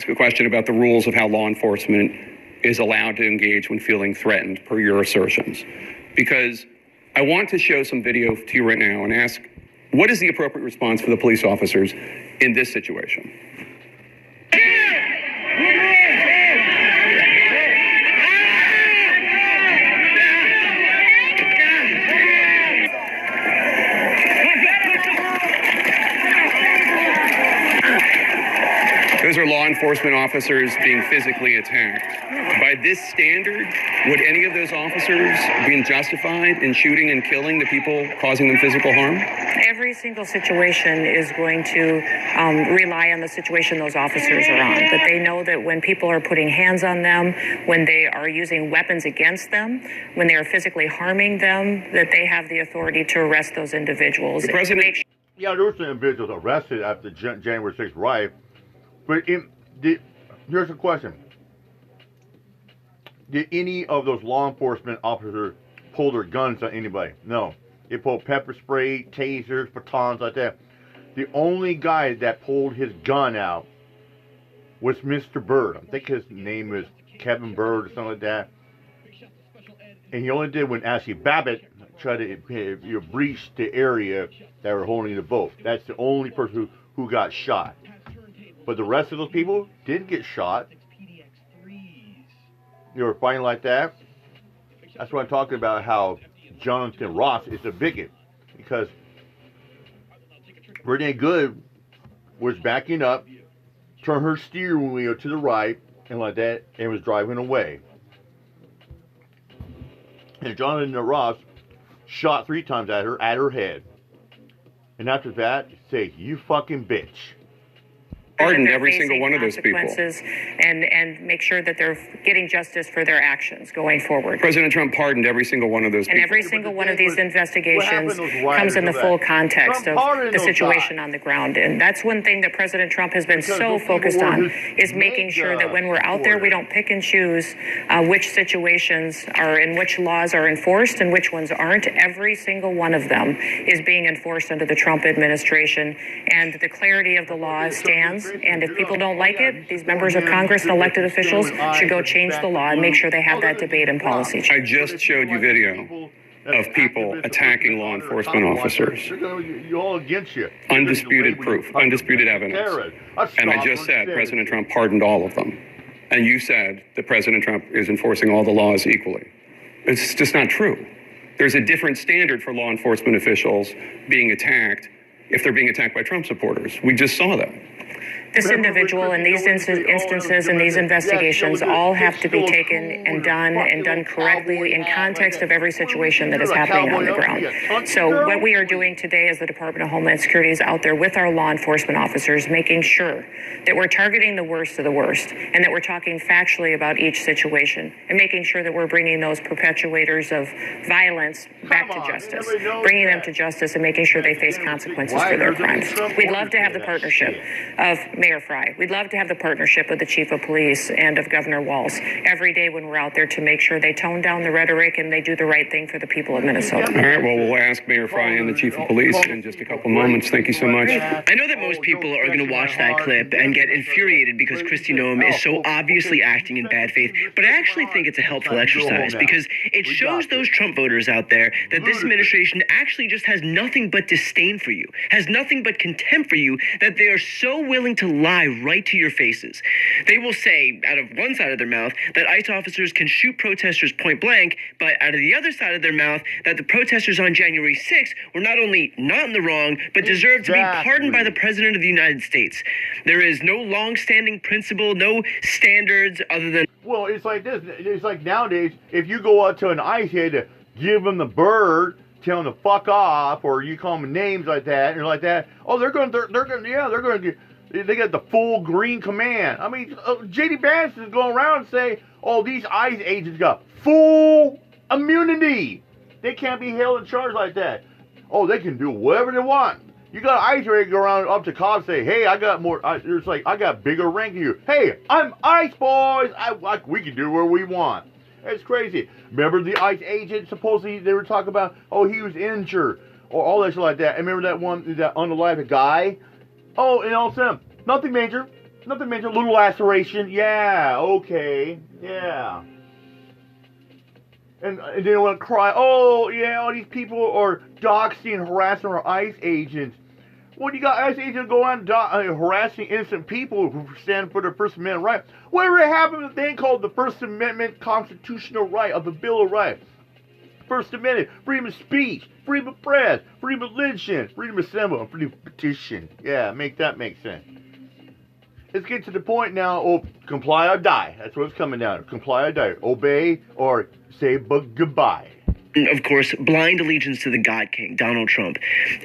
A question about the rules of how law enforcement is allowed to engage when feeling threatened, per your assertions. Because I want to show some video to you right now and ask, what is the appropriate response for the police officers in this situation? Those are law enforcement officers being physically attacked. By this standard, would any of those officers be justified in shooting and killing the people causing them physical harm? Every single situation is going to rely on the situation those officers are on. But they know that when people are putting hands on them, when they are using weapons against them, when they are physically harming them, that they have the authority to arrest those individuals. The president... Yeah, there were some individuals arrested after January 6th riot. But here's the question. Did any of those law enforcement officers pull their guns on anybody? No. They pulled pepper spray, tasers, batons like that. The only guy that pulled his gun out was Mr. Bird. I think his name is Kevin Bird or something like that. And he only did when Ashley Babbitt tried to breach the area that were holding the vote. That's the only person who got shot. But the rest of those people didn't get shot. They were fighting like that. That's what I'm talking about, how Jonathan Ross is a bigot. Because Renee Good was backing up, turned her steering wheel to the right, and like that, and was driving away. And Jonathan Ross shot 3 times at her head. And after that, say, "You fucking bitch." Pardoned every single one of those people. And make sure that they're getting justice for their actions going forward. President Trump pardoned every single one of those people. And every single one of these investigations comes in the full context of the situation on the ground. And that's one thing that President Trump has been so focused on, is making sure that when we're out there, we don't pick and choose which situations are and which laws are enforced and which ones aren't. Every single one of them is being enforced under the Trump administration. And the clarity of the law stands. And if people don't like it, these members of Congress and elected officials should go change the law and make sure they have that debate and policy change. I just showed you video of people attacking law enforcement officers. You're all against you. Undisputed proof, undisputed evidence. And I just said President Trump pardoned all of them. And you said that President Trump is enforcing all the laws equally. It's just not true. There's a different standard for law enforcement officials being attacked if they're being attacked by Trump supporters. We just saw that. This individual and these instances and these investigations all have to be taken and done correctly in context of every situation that is happening on the ground. So what we are doing today as the Department of Homeland Security is out there with our law enforcement officers, making sure that we're targeting the worst of the worst and that we're talking factually about each situation and making sure that we're bringing those perpetuators of violence back to justice, bringing them to justice and making sure they face consequences for their crimes. We'd love to have the partnership of Mayor Fry. We'd love to have the partnership of the Chief of Police and of Governor Walz every day when we're out there to make sure they tone down the rhetoric and they do the right thing for the people of Minnesota. All right, well, we'll ask Mayor Fry and the Chief of Police in just a couple moments. Thank you so much. I know that most people are going to watch that clip and get infuriated because Kristi Noem is so obviously acting in bad faith, but I actually think it's a helpful exercise because it shows those Trump voters out there that this administration actually just has nothing but disdain for you, has nothing but contempt for you, that they are so willing to lie right to your faces. They will say, out of one side of their mouth, that ICE officers can shoot protesters point blank, but out of the other side of their mouth, that the protesters on January 6th were not only not in the wrong, but deserve to be pardoned by the President of the United States. There is no long-standing principle, no standards other than... Well, it's like this. It's like nowadays, if you go out to an ICE head to give them the bird, tell them to fuck off, or you call them names like that, and like that, oh, they're going to they got the full green command. I mean, J.D. Vance is going around and say, oh, these ICE agents got full immunity. They can't be held in charge like that. Oh, they can do whatever they want. You got ICE ready to go around up to cops and say, hey, I got more. It's like, I got bigger rank than you. Hey, I'm ICE, boys. We can do what we want. It's crazy. Remember the ICE agent, supposedly they were talking about, oh, he was injured, or all that shit like that. And remember that one, that unalived guy? Oh, and all of a sudden, nothing major. nothing major, a little laceration. Yeah, okay, yeah. And they don't want to cry. Oh, yeah, all these people are doxing and harassing our ICE agents. Well, you got ICE agents go on harassing innocent people who stand for their First Amendment right. Whatever happened to the thing called the First Amendment constitutional right of the Bill of Rights? First Amendment, freedom of speech, freedom of press, freedom of religion, freedom of assembly, and freedom of petition. Yeah, make that make sense. Let's get to the point now. Oh, comply or die. That's what it's coming down to. Comply or die. Obey or say goodbye. Of course, blind allegiance to the God King, Donald Trump.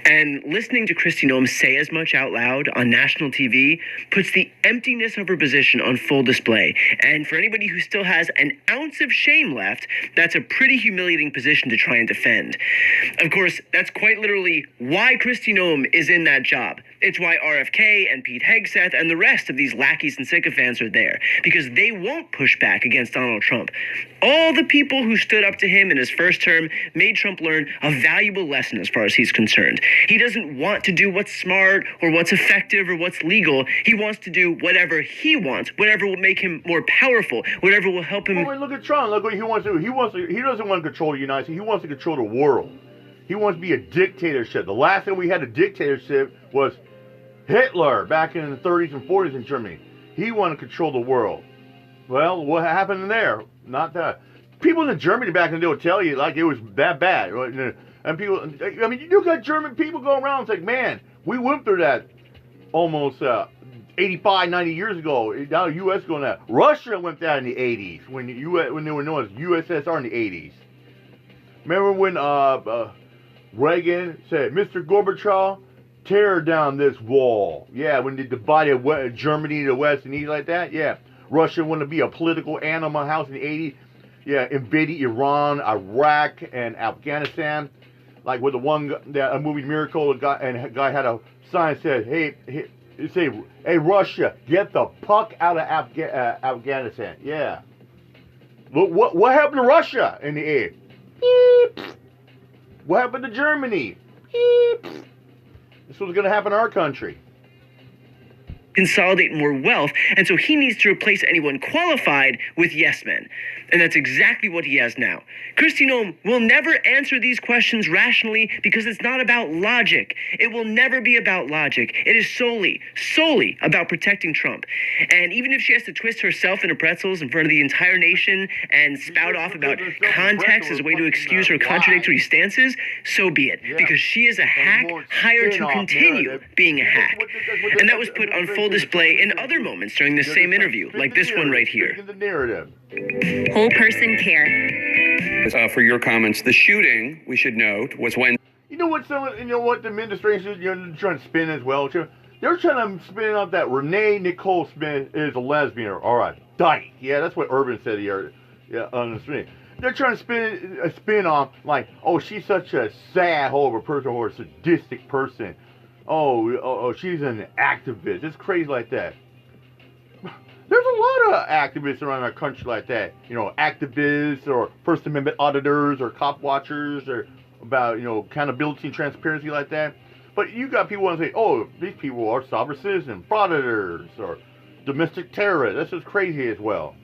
And listening to Kristi Noem say as much out loud on national TV puts the emptiness of her position on full display. And for anybody who still has an ounce of shame left, that's a pretty humiliating position to try and defend. Of course, that's quite literally why Kristi Noem is in that job. It's why RFK and Pete Hegseth and the rest of these lackeys and sycophants are there, because they won't push back against Donald Trump. All the people who stood up to him in his first term made Trump learn a valuable lesson as far as he's concerned. He doesn't want to do what's smart or what's effective or what's legal. He wants to do whatever he wants, whatever will make him more powerful, whatever will help him. Well, look at Trump. Look what he wants to do. He doesn't want to control the United States. He wants to control the world. He wants to be a dictatorship. The last time we had a dictatorship was Hitler back in the 30s and 40s in Germany. He wanted to control the world. Well, what happened there? Not that. People in Germany back in the day will tell you like it was that bad. And people, I mean, you got German people going around. It's like, man, we went through that almost 85, 90 years ago. Now the U.S. going that. Russia went that in the 80s when they were known as USSR in the 80s. Remember when Reagan said, Mr. Gorbachev, tear down this wall. Yeah, when they divided Germany, the West, and East like that. Yeah, Russia wanted to be a political animal house in the 80s. Yeah, invaded Iran, Iraq, and Afghanistan. Like with the one, that movie Miracle, a guy had a sign that said, hey, Russia, get the fuck out of Afghanistan. Yeah. Look, what happened to Russia in the air? Beep. What happened to Germany? Beep. This was going to happen in our country. Consolidate more wealth, and so he needs to replace anyone qualified with yes men. And that's exactly what he has now. Kristi Noem will never answer these questions rationally because it's not about logic. It will never be about logic. It is solely about protecting Trump. And even if she has to twist herself into pretzels in front of the entire nation and spout off about context as a way to excuse her contradictory stances, so be it. Because she is a hack hired to continue being a hack. And that was put on full display in other moments during the same interview, like this one right here. The narrative. Whole person care. For your comments, the shooting, we should note, was when... You know what the administration is trying to spin as well? They're trying to spin out that Renee Nicole Smith is a lesbian. All right, dyke. Yeah, that's what Urban said here. Yeah, on the screen. They're trying to spin off like, oh, she's such a sad, horrible person or a sadistic person. Oh, she's an activist. It's crazy like that. There's a lot of activists around our country like that. You know, activists or First Amendment auditors or cop watchers or about, accountability and transparency like that. But you got people who say, oh, these people are sovereign citizens, frauditors, or domestic terrorists. That's just crazy as well.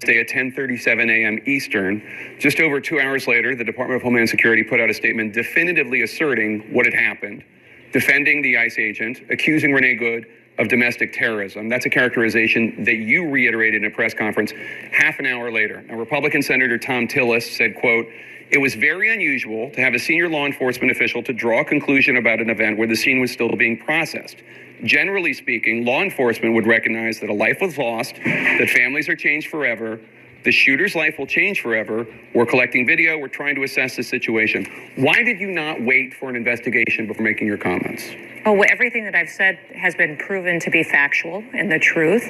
Day at 10:37 a.m. Eastern. Just over 2 hours later, the Department of Homeland Security put out a statement definitively asserting what had happened, defending the ICE agent, accusing Renee Good of domestic terrorism. That's a characterization that you reiterated in a press conference half an hour later. Now, Republican Senator Tom Tillis said, quote, "It was very unusual to have a senior law enforcement official to draw a conclusion about an event where the scene was still being processed. Generally speaking, law enforcement would recognize that a life was lost, that families are changed forever, the shooter's life will change forever. We're collecting video. We're trying to assess the situation." Why did you not wait for an investigation before making your comments? Oh, everything that I've said has been proven to be factual and the truth.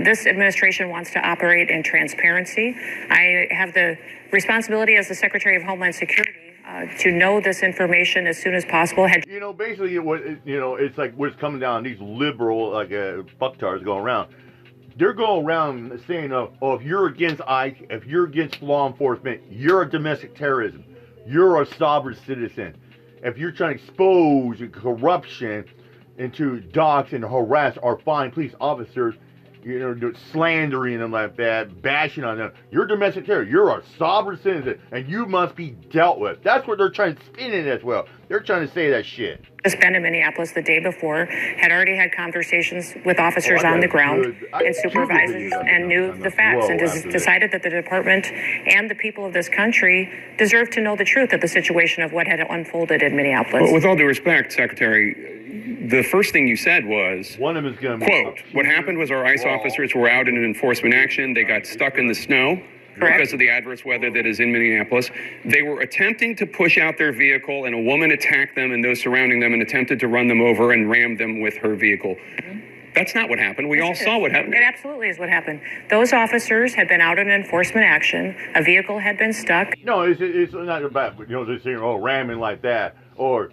This administration wants to operate in transparency. I have the responsibility as the Secretary of Homeland Security to know this information as soon as possible. Basically, it's like what's coming down. These liberal, fucktards going around. They're going around saying, if you're against ICE, if you're against law enforcement, you're a domestic terrorism. You're a sovereign citizen. If you're trying to expose corruption, and to dox and harass our fine police officers, you know, slandering them like that, bashing on them. You're domestic terror. You're a sovereign citizen, and you must be dealt with. That's what they're trying to spin it as well. They're trying to say that shit. Just been in Minneapolis the day before, had already had conversations with officers on the ground and supervisors, and knew the facts, and decided that the department and the people of this country deserve to know the truth of the situation of what had unfolded in Minneapolis. Well, with all due respect, Secretary, the first thing you said was, one of them is going to quote, what happened was our ICE officers were out in an enforcement action. They got stuck in the snow. Correct. Because of the adverse weather that is in Minneapolis. They were attempting to push out their vehicle, and a woman attacked them and those surrounding them and attempted to run them over and rammed them with her vehial. That's not what happened. We all saw what happened. It absolutely is what happened. Those officers had been out in enforcement action. A vehicle had been stuck. No, it's not about, you know, they're saying, oh, ramming like that, or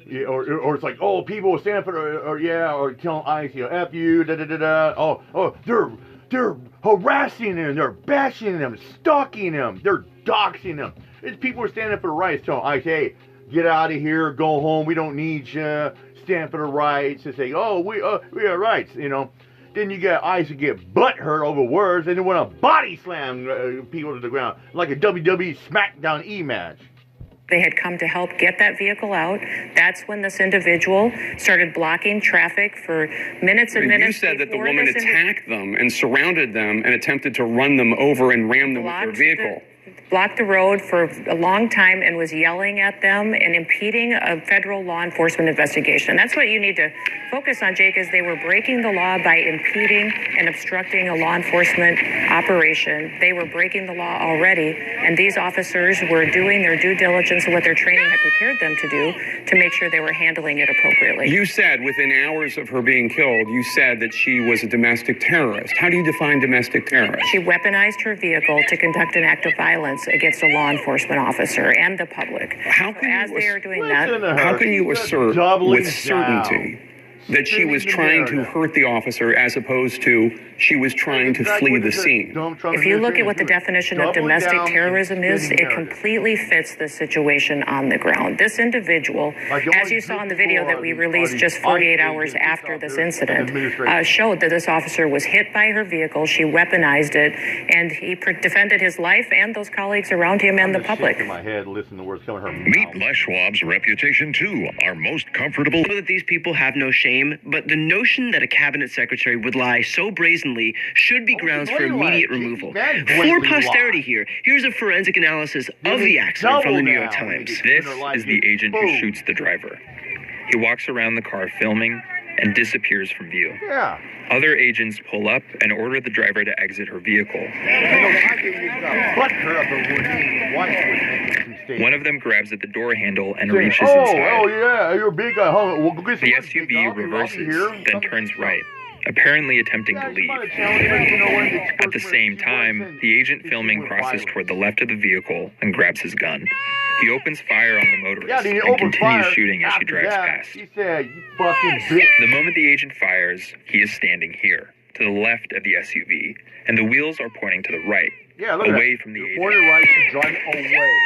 it's like, oh, people will stand for, or telling ICE, you know, F you, da-da-da-da. Oh, they're harassing them, they're bashing them, stalking them, they're doxing them. It's people are standing up for the rights, telling ICE, hey, get out of here, go home, we don't need you, stand for the rights, and say, oh, we have rights, you know. Then you get ICE to get butthurt over words, and they want to body slam people to the ground, like a WWE SmackDown E-match. They had come to help get that vehicle out. That's when this individual started blocking traffic for minutes and minutes. You said that the woman attacked them and surrounded them and attempted to run them over and ram them with her vehicle. Blocked the road for a long time and was yelling at them and impeding a federal law enforcement investigation. That's what you need to focus on, Jake, is they were breaking the law by impeding and obstructing a law enforcement operation. They were breaking the law already, and these officers were doing their due diligence and what their training had prepared them to do to make sure they were handling it appropriately. You said within hours of her being killed, you said that she was a domestic terrorist. How do you define domestic terrorist? She weaponized her vehicle to conduct an act of violence against a law enforcement officer and the public. How can as they are doing that, how can you assert with certainty that she was trying to hurt the officer as opposed to she was trying to flee the scene? If you look at what the definition of domestic terrorism is, it completely fits the situation on the ground. This individual, as you saw in the video that we released just 48 hours after this incident, showed that this officer was hit by her vehicle, she weaponized it, and he defended his life and those colleagues around him and the public. Meet Les Schwab's reputation too, our most comfortable. I know that these people have no shame, but the notion that a cabinet secretary would lie so brazenly should be grounds for immediate removal. For posterity here, here's a forensic analysis of the accident from the New York Times. This is the agent who shoots the driver. He walks around the car filming and disappears from view. Yeah. Other agents pull up and order the driver to exit her vehicle. One of them grabs at the door handle and reaches inside. Oh yeah, you're a big guy. The SUV reverses, then turns right, apparently attempting to leave. At the same time, the agent filming crosses toward the left of the vehicle and grabs his gun. He opens fire on the motorist and continues shooting as she drives past. He said, "You fucking bitch." The moment the agent fires, he is standing here, to the left of the SUV, and the wheels are pointing to the right, away from the agent. Pointed right, she's driving away.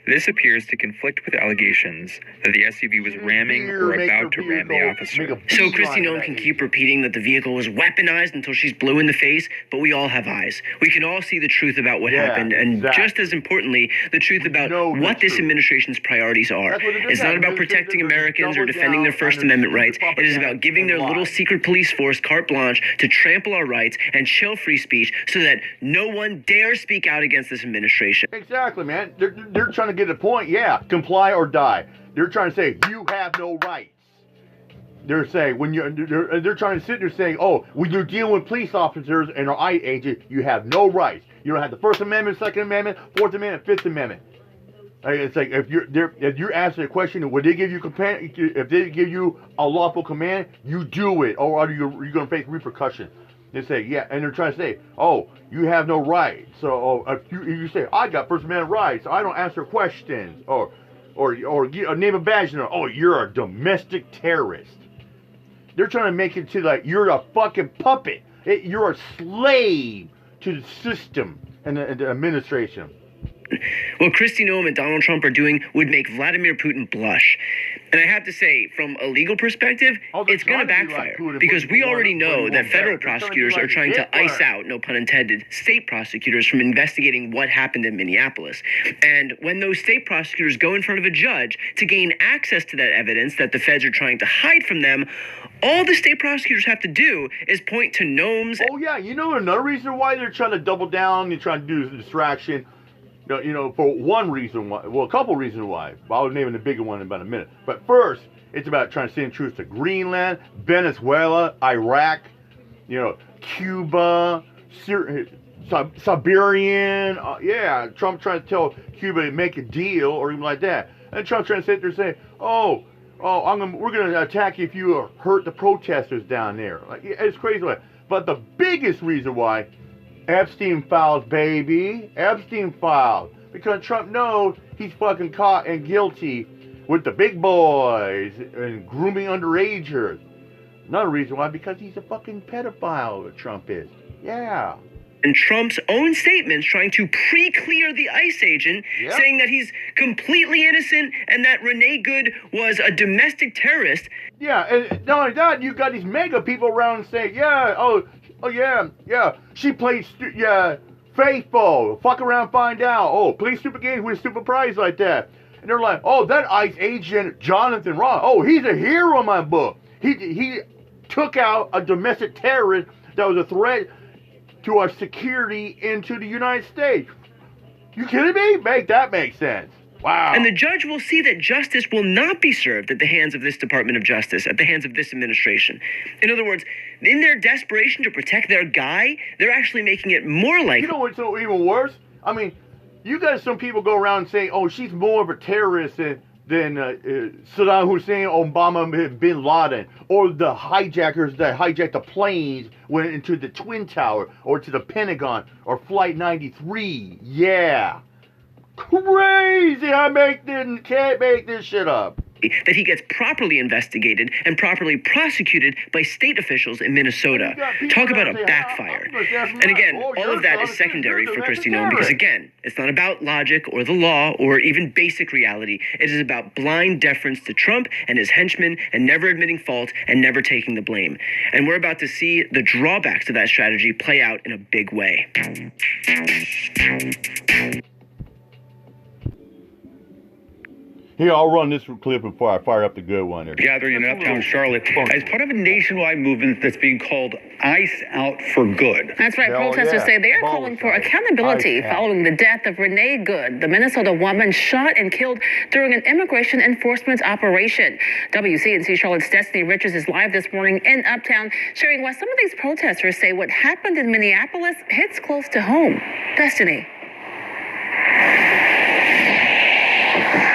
This appears to conflict with allegations that the SUV was ramming or about to ram the officer. So Kristi Noem can keep repeating that the vehicle was weaponized until she's blue in the face, but we all have eyes. We can all see the truth about what happened, and just as importantly, the truth about what this administration's priorities are. It's not about protecting Americans or defending their First Amendment rights. It is about giving their little secret police force carte blanche to trample our rights and chill free speech so that no one dares speak out against this administration. Exactly, man. They're trying to get a point, comply or die. They're trying to say you have no rights. They're saying they're trying to sit there saying, oh, when you're dealing with police officers and our ICE agents, you have no rights. You don't have the First Amendment, Second Amendment, Fourth Amendment, Fifth Amendment. It's like if you're asking a question, would they give you command? If they give you a lawful command, you do it, or are you going to face repercussions? They say, and they're trying to say, oh, you have no rights. So if you say, I got First Amendment rights, so I don't answer questions, or name a badge, oh, you're a domestic terrorist. They're trying to make it to like you're a fucking puppet. You're a slave to the system and the administration. What Kristi Noem and Donald Trump are doing would make Vladimir Putin blush. And I have to say, from a legal perspective, it's going to backfire because we already know that federal prosecutors are trying to ice out, no pun intended, state prosecutors from investigating what happened in Minneapolis. And when those state prosecutors go in front of a judge to gain access to that evidence that the feds are trying to hide from them, all the state prosecutors have to do is point to gnomes. Oh, yeah. You know another reason why they're trying to double down, they're trying to do the distraction? You know, for one reason why, well, a couple reasons why. I'll name the bigger one in about a minute. But first, it's about trying to send troops to Greenland, Venezuela, Iraq, you know, Cuba, Siberian. Yeah, Trump trying to tell Cuba to make a deal or even like that. And Trump trying to sit there and say, we're gonna attack you if you hurt the protesters down there. Like, it's crazy. But the biggest reason why, Epstein files, baby. Epstein files. Because Trump knows he's fucking caught and guilty with the big boys and grooming underagers. Another reason why, because he's a fucking pedophile, Trump is. Yeah. And Trump's own statements trying to pre-clear the ICE agent, saying that he's completely innocent and that Renee Good was a domestic terrorist. Yeah, and not only that, you got these mega people around saying, she played, faithful, fuck around, find out, play stupid games, win stupid prize like that. And they're like, that ICE agent, Jonathan Ross, he's a hero in my book. He took out a domestic terrorist that was a threat to our security into the United States. You kidding me? Make that make sense. Wow. And the judge will see that justice will not be served at the hands of this Department of Justice, at the hands of this administration. In other words, in their desperation to protect their guy, they're actually making it more likely. You know what's even worse? I mean, you got some people go around and say, she's more of a terrorist than Saddam Hussein, Obama, Bin Laden, or the hijackers that hijacked the planes went into the Twin Tower, or to the Pentagon, or Flight 93. Yeah. Crazy! Can't make this shit up. That he gets properly investigated and properly prosecuted by state officials in Minnesota. Talk about a backfire. And again, all of that is secondary for Kristi Noem because, again, it's not about logic or the law or even basic reality. It is about blind deference to Trump and his henchmen and never admitting fault and never taking the blame. And we're about to see the drawbacks to that strategy play out in a big way. Here, I'll run this clip before I fire up the good one. Gathering in uptown Charlotte as part of a nationwide movement that's being called ICE Out for Good. That's right. Protesters say they are calling for accountability following the death of Renee Good, the Minnesota woman shot and killed during an immigration enforcement operation. WCNC Charlotte's Destiny Richards is live this morning in Uptown, sharing why some of these protesters say what happened in Minneapolis hits close to home. Destiny.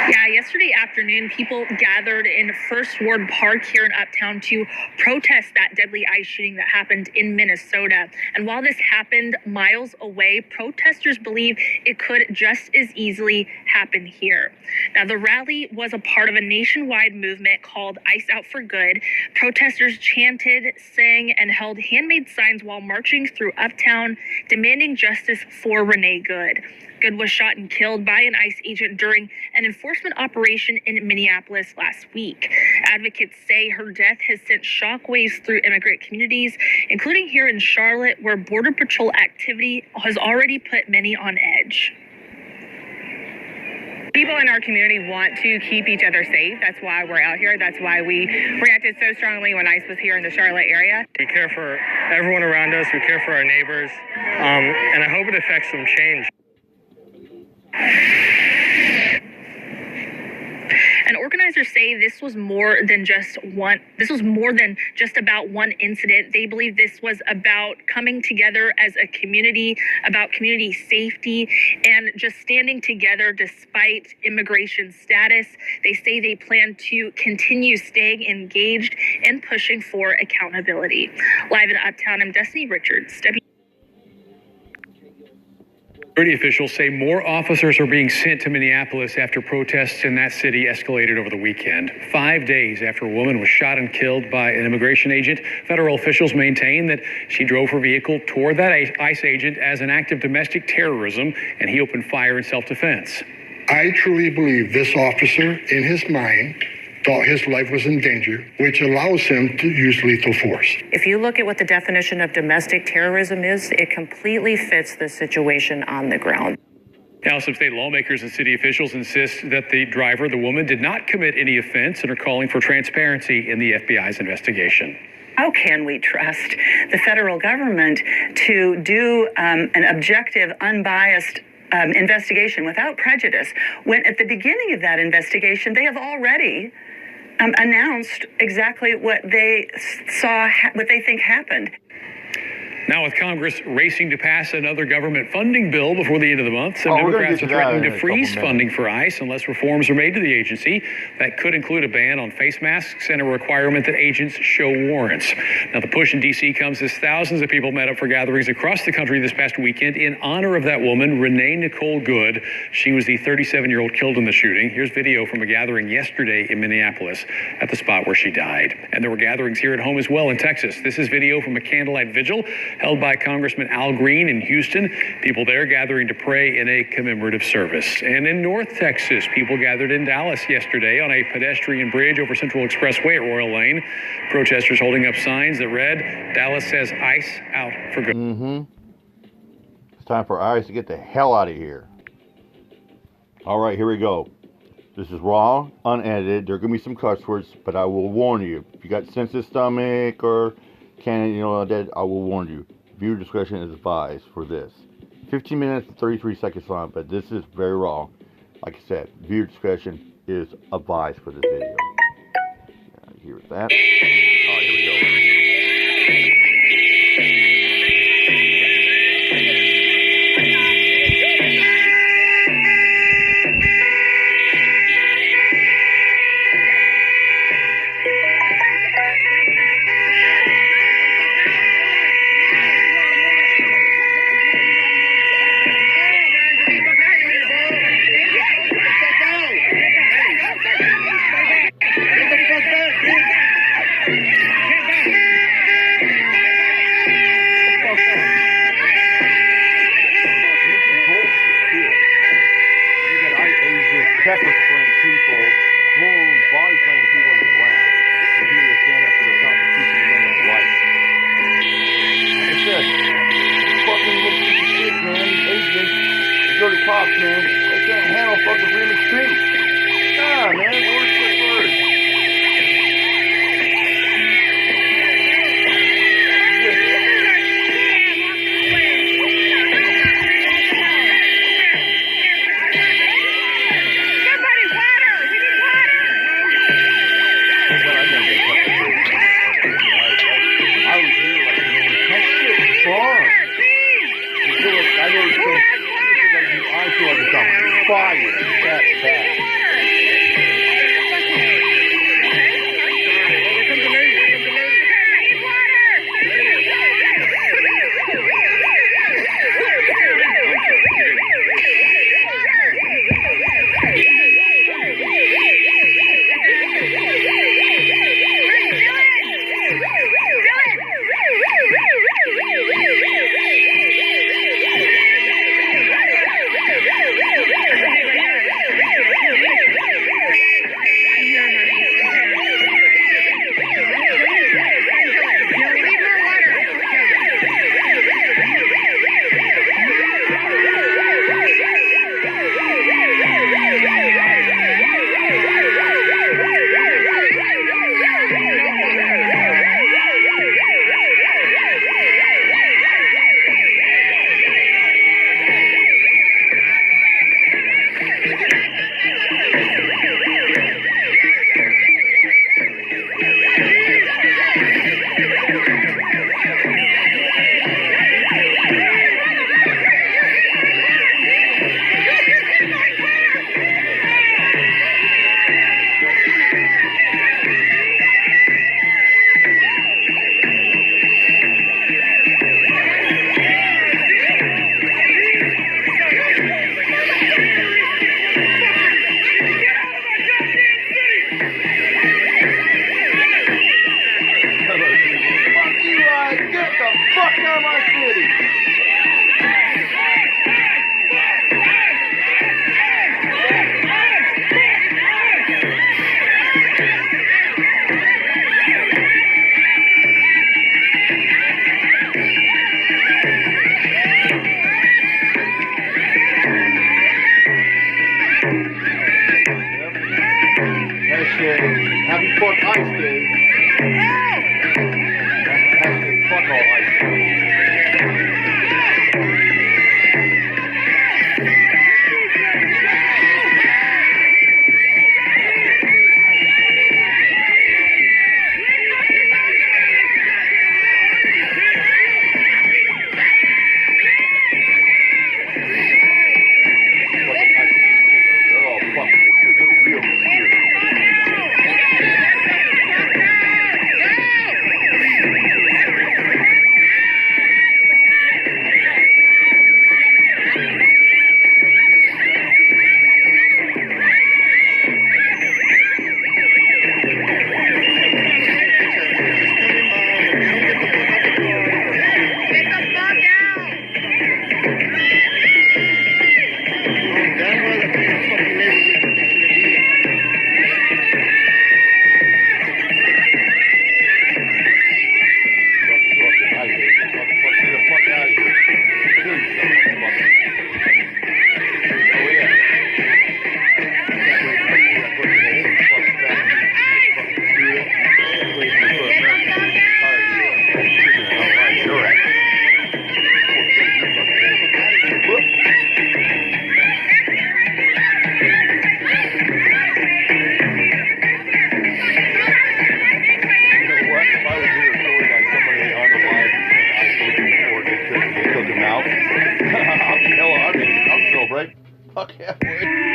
Yeah, yesterday afternoon, people gathered in First Ward Park here in Uptown to protest that deadly ICE shooting that happened in Minnesota. And while this happened miles away, protesters believe it could just as easily happen here. Now, the rally was a part of a nationwide movement called ICE Out for Good. Protesters chanted, sang, and held handmade signs while marching through Uptown, demanding justice for Renee Good. Good was shot and killed by an ICE agent during an enforcement operation in Minneapolis last week. Advocates say her death has sent shockwaves through immigrant communities, including here in Charlotte, where Border Patrol activity has already put many on edge. People in our community want to keep each other safe. That's why we're out here. That's why we reacted so strongly when ICE was here in the Charlotte area. We care for everyone around us. We care for our neighbors. And I hope it affects some change. And organizers say this was more than just about one incident. They believe this was about coming together as a community, about community safety, and just standing together despite immigration status. They say they plan to continue staying engaged and pushing for accountability. Live in Uptown, I'm Destiny Richards. Security officials say more officers are being sent to Minneapolis after protests in that city escalated over the weekend. 5 days after a woman was shot and killed by an immigration agent, federal officials maintain that she drove her vehicle toward that ICE agent as an act of domestic terrorism, and he opened fire in self-defense. I truly believe this officer, in his mind, thought his life was in danger, which allows him to use lethal force. If you look at what the definition of domestic terrorism is, it completely fits the situation on the ground. Now, some state lawmakers and city officials insist that the driver, the woman, did not commit any offense and are calling for transparency in the FBI's investigation. How can we trust the federal government to do an objective, unbiased investigation without prejudice when at the beginning of that investigation they have already announced exactly what they saw, what they think happened? Now, with Congress racing to pass another government funding bill before the end of the month, some Democrats are threatening to freeze funding for ICE unless reforms are made to the agency. That could include a ban on face masks and a requirement that agents show warrants. Now, the push in D.C. comes as thousands of people met up for gatherings across the country this past weekend in honor of that woman, Renee Nicole Good. She was the 37-year-old killed in the shooting. Here's video from a gathering yesterday in Minneapolis at the spot where she died. And there were gatherings here at home as well in Texas. This is video from a candlelight vigil held by Congressman Al Green in Houston. People there gathering to pray in a commemorative service. And in North Texas, people gathered in Dallas yesterday on a pedestrian bridge over Central Expressway at Royal Lane. Protesters holding up signs that read, "Dallas says ICE out for good." It's time for ICE to get the hell out of here. All right, here we go. This is raw, unedited. There are going to be some cuss words, but I will warn you. If you got sensitive stomach or that, I will warn you. Viewer discretion is advised for this. 15 minutes and 33 seconds long, but this is very raw. Like I said, viewer discretion is advised for this video. Here with that. All right, here we go. Fuck yeah, I would.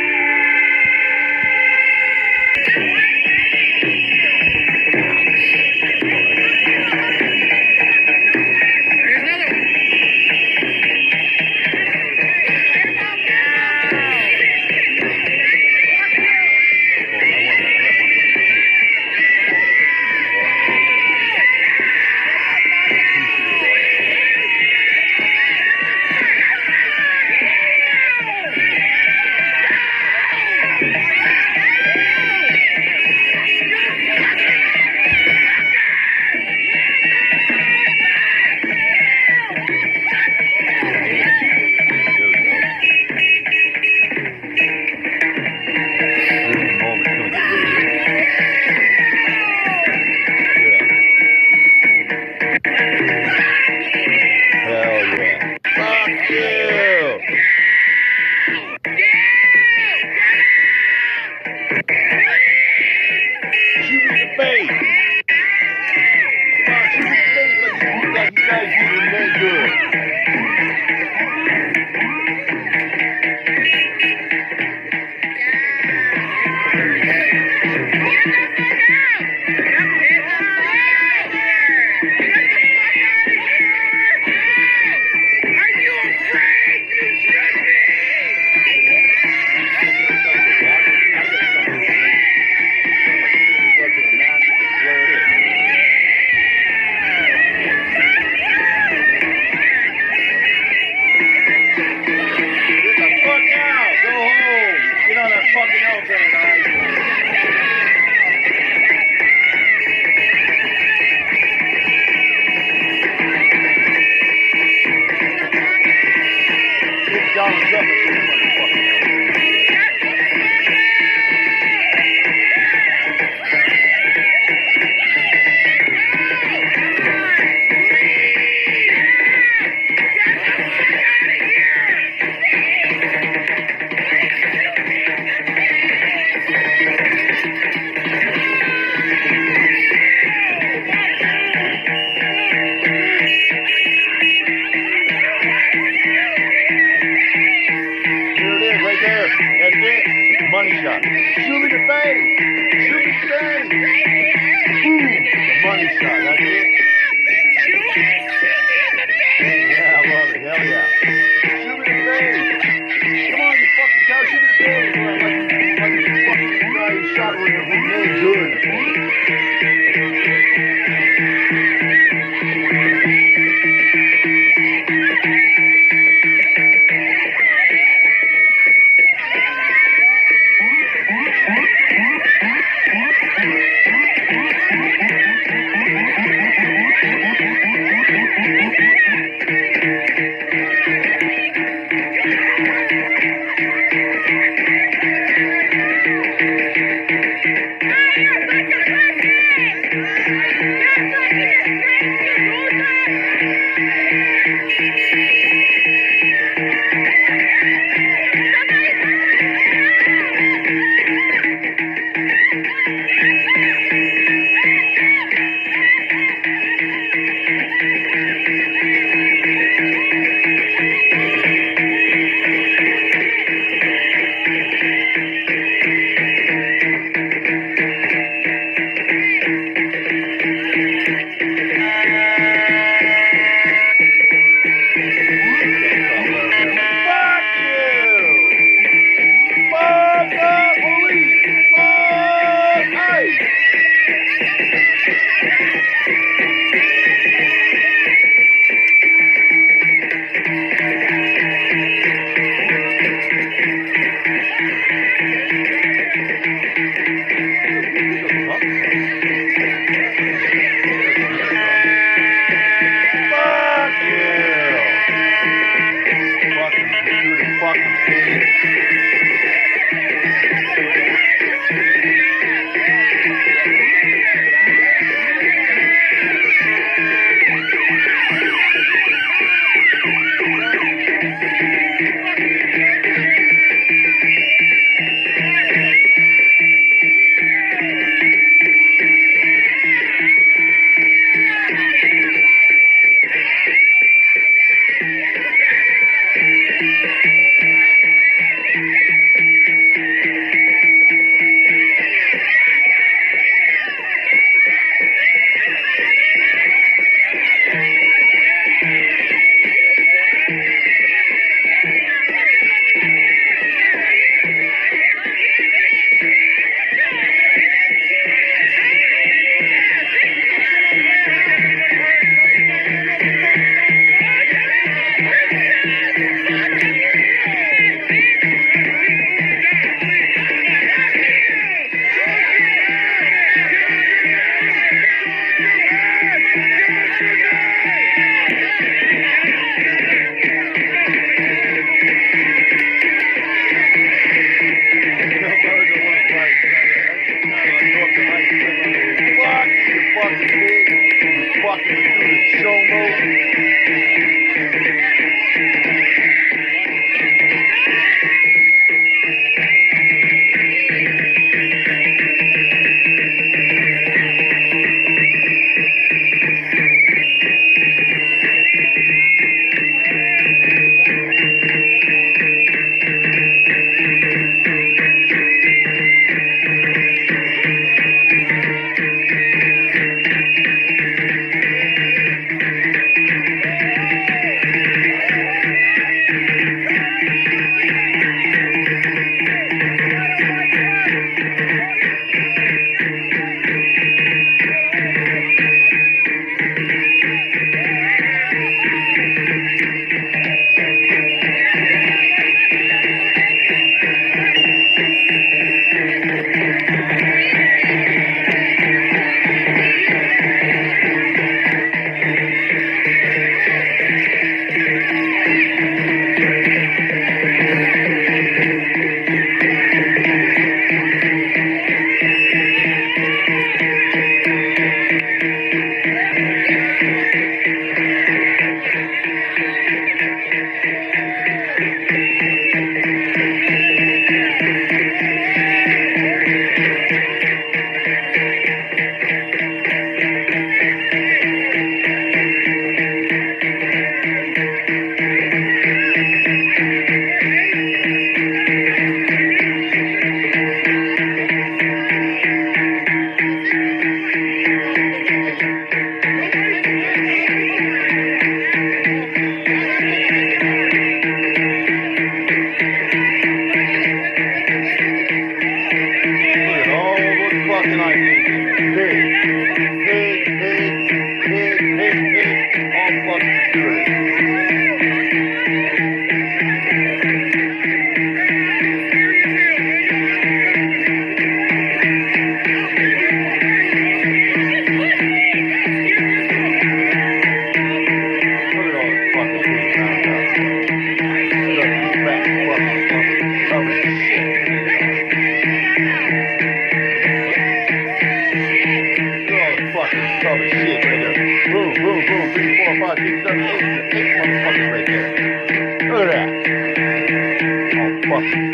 When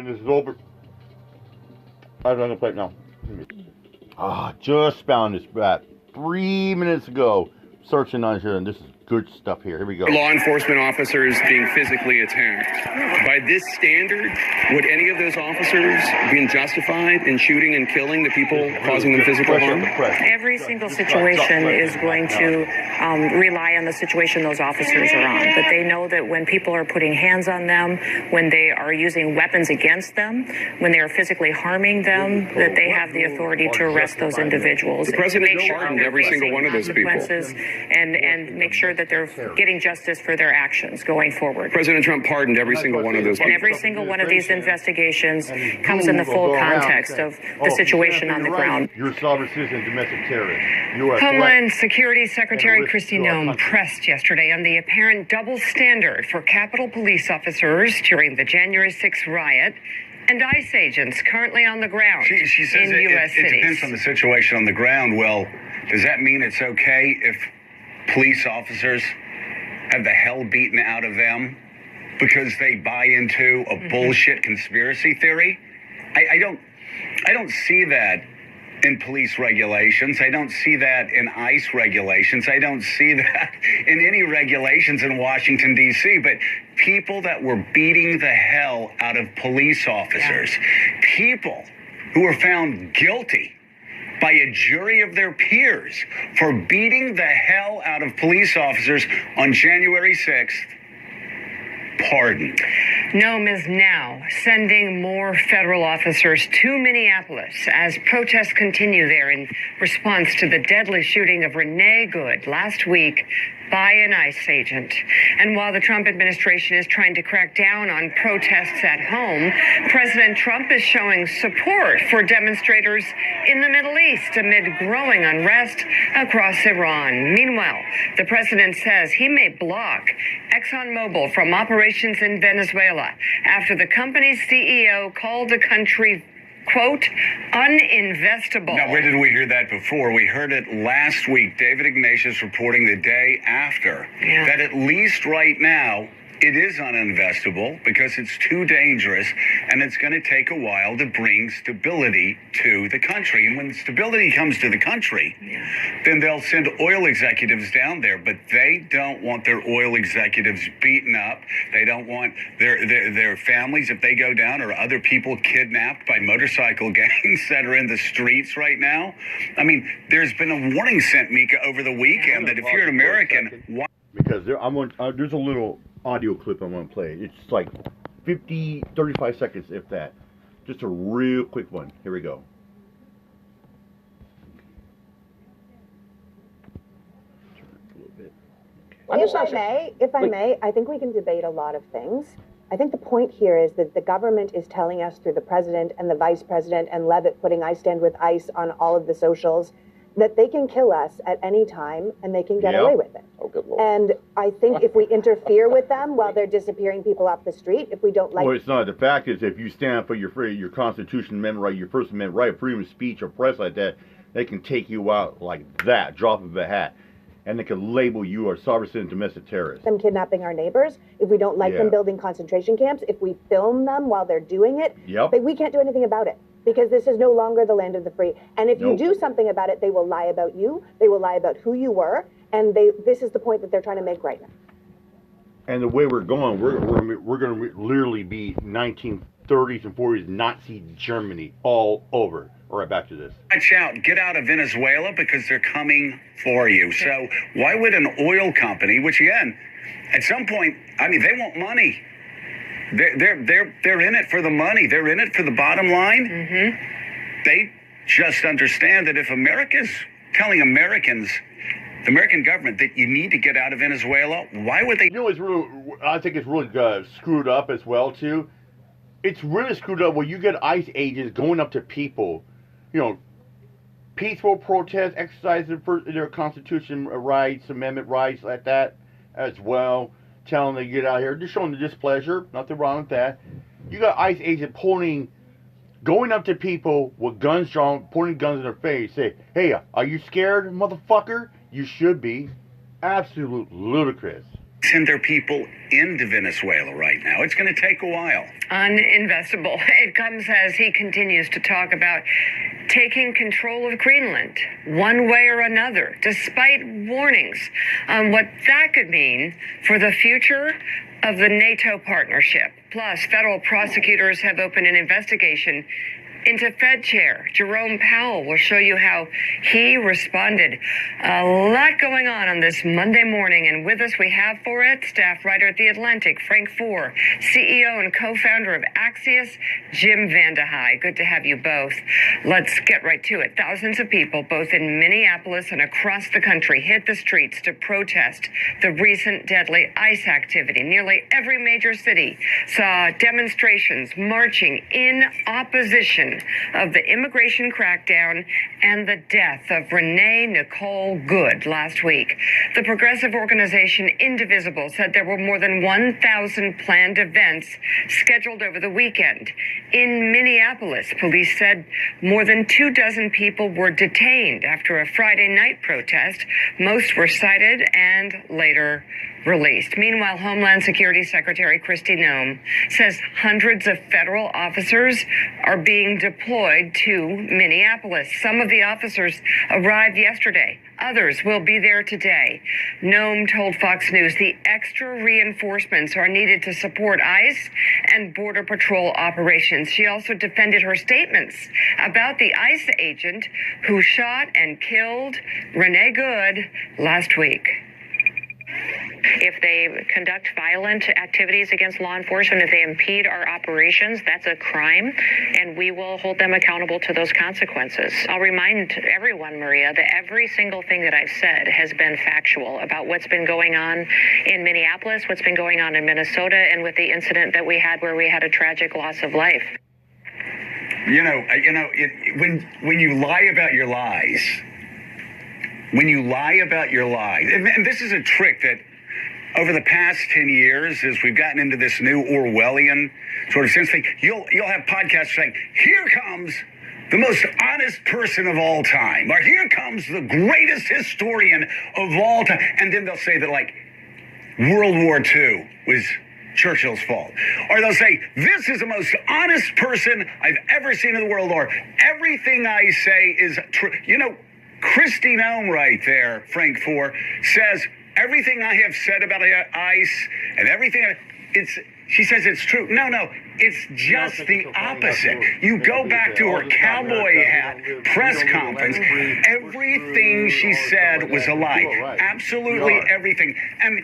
this is over, I'm gonna play it now. Just found this back 3 minutes ago. Searching on here, and this is good stuff here. Here we go. Law enforcement officers being physically attacked. By this standard, would any of those officers be justified in shooting and killing the people causing them physical harm? Every single situation is going to rely on the situation those officers are on. But they know that when people are putting hands on them, when they are using weapons against them, when they are physically harming them, that they have the authority to arrest those individuals. The president pardoned every single one of those people. And make sure that they're getting justice for their actions going forward. President Trump pardoned every single one of those people. And every single one of these investigations comes in the full context of the situation on the ground. You're a sovereign citizen, domestic terrorist. You are Homeland Security Secretary Kristi Noem pressed yesterday on the apparent double standard for Capitol Police officers during the January 6th riot and ICE agents currently on the ground she says in U.S. cities. It depends on the situation on the ground. Well, does that mean it's okay if police officers have the hell beaten out of them because they buy into a bullshit conspiracy theory? I don't see that in police regulations. I don't see that in ICE regulations. I don't see that in any regulations in Washington, D.C. But people that were beating the hell out of police officers, people who were found guilty by a jury of their peers for beating the hell out of police officers on January 6th, pardoned. Noem is now sending more federal officers to Minneapolis as protests continue there in response to the deadly shooting of Renee Good last week by an ICE agent. And while the Trump administration is trying to crack down on protests at home, President Trump is showing support for demonstrators in the Middle East amid growing unrest across Iran. Meanwhile, the president says he may block ExxonMobil from operations in Venezuela after the company's CEO called the country, quote, uninvestable. Now, where did we hear that before? We heard it last week. David Ignatius reporting the day after that at least right now, it is uninvestable because it's too dangerous and it's going to take a while to bring stability to the country. And when stability comes to the country, then they'll send oil executives down there, but they don't want their oil executives beaten up. They don't want their families, if they go down, or other people kidnapped by motorcycle gangs that are in the streets right now. I mean, there's been a warning sent, Mika, over the weekend that if you're an American... Because there's a little audio clip I'm going to play. It's like 35 seconds, if that. Just a real quick one. Here we go. If I may, I think we can debate a lot of things. I think the point here is that the government is telling us through the president and the vice president and Levitt putting I Stand With ICE on all of the socials that they can kill us at any time and they can get away with it. Oh, good Lord. And I think if we interfere with them while they're disappearing people off the street, if we don't like... Well, it's not. The fact is, if you stand up for your Constitution Amendment right, your First Amendment right, freedom of speech or press like that, they can take you out like that, drop of a hat. And they can label you a sovereign citizen domestic terrorist. Them kidnapping our neighbors, if we don't like them building concentration camps, if we film them while they're doing it, we can't do anything about it because this is no longer the land of the free. And if you do something about it, they will lie about you, they will lie about who you were, and this is the point that they're trying to make right now. And the way we're going, we're going to literally be 1930s and 40s Nazi Germany all over. All right, back to this. Watch out. Get out of Venezuela because they're coming for you. So why would an oil company, which again, at some point, I mean, they want money. They're in it for the money. They're in it for the bottom line. Mm-hmm. They just understand that if America's telling Americans, the American government, that you need to get out of Venezuela, why would they? You know, I think it's really screwed up as well, too. It's really screwed up when you get ICE agents going up to people, you know, peaceful protest, exercising their Constitution rights, amendment rights like that as well, telling them to get out here, just showing the displeasure, nothing wrong with that. You got ICE agents going up to people with guns drawn, pointing guns in their face, say, hey, are you scared, motherfucker? You should be. Absolute ludicrous. Send their people into Venezuela right now. It's going to take a while. Uninvestable. It comes as he continues to talk about taking control of Greenland one way or another, despite warnings on what that could mean for the future of the NATO partnership. Plus, federal prosecutors have opened an investigation into Fed Chair Jerome Powell. Will show you how he responded. A lot going on this Monday morning, and with us we have for it staff writer at The Atlantic, Frank Foer, CEO and co-founder of Agiast, Jim Vandehei. Good to have you both. Let's get right to it. Thousands of people, both in Minneapolis and across the country, hit the streets to protest the recent deadly ICE activity. Nearly every major city saw demonstrations marching in opposition of the immigration crackdown and the death of Renee Nicole Good last week. The progressive organization Indivisible said there were more than 1,000 planned events scheduled over the weekend. In Minneapolis, police said more than 24 people were detained after a Friday night protest. Most were cited and later released. Meanwhile, Homeland Security Secretary Kristi Noem says hundreds of federal officers are being deployed to Minneapolis. Some of the officers arrived yesterday. Others will be there today. Noem told Fox News the extra reinforcements are needed to support ICE and Border Patrol operations. She also defended her statements about the ICE agent who shot and killed Renee Good last week. If they conduct violent activities against law enforcement, if they impede our operations, that's a crime, and we will hold them accountable to those consequences. I'll remind everyone, Maria, that every single thing that I've said has been factual about what's been going on in Minneapolis, what's been going on in Minnesota, and with the incident that we had where we had a tragic loss of life. When you lie about your lies, and this is a trick that over the past 10 years, as we've gotten into this new Orwellian sort of sense thing, you'll have podcasts saying, here comes the most honest person of all time, or here comes the greatest historian of all time. And then they'll say that, like, World War II was Churchill's fault. Or they'll say, this is the most honest person I've ever seen in the world, or everything I say is true. Kristi Noem right there, Frank Foer, says everything I have said about ICE and everything, she says it's true. No, it's just the opposite. You go back to her cowboy hat press conference, everything she said was a lie. Absolutely everything. And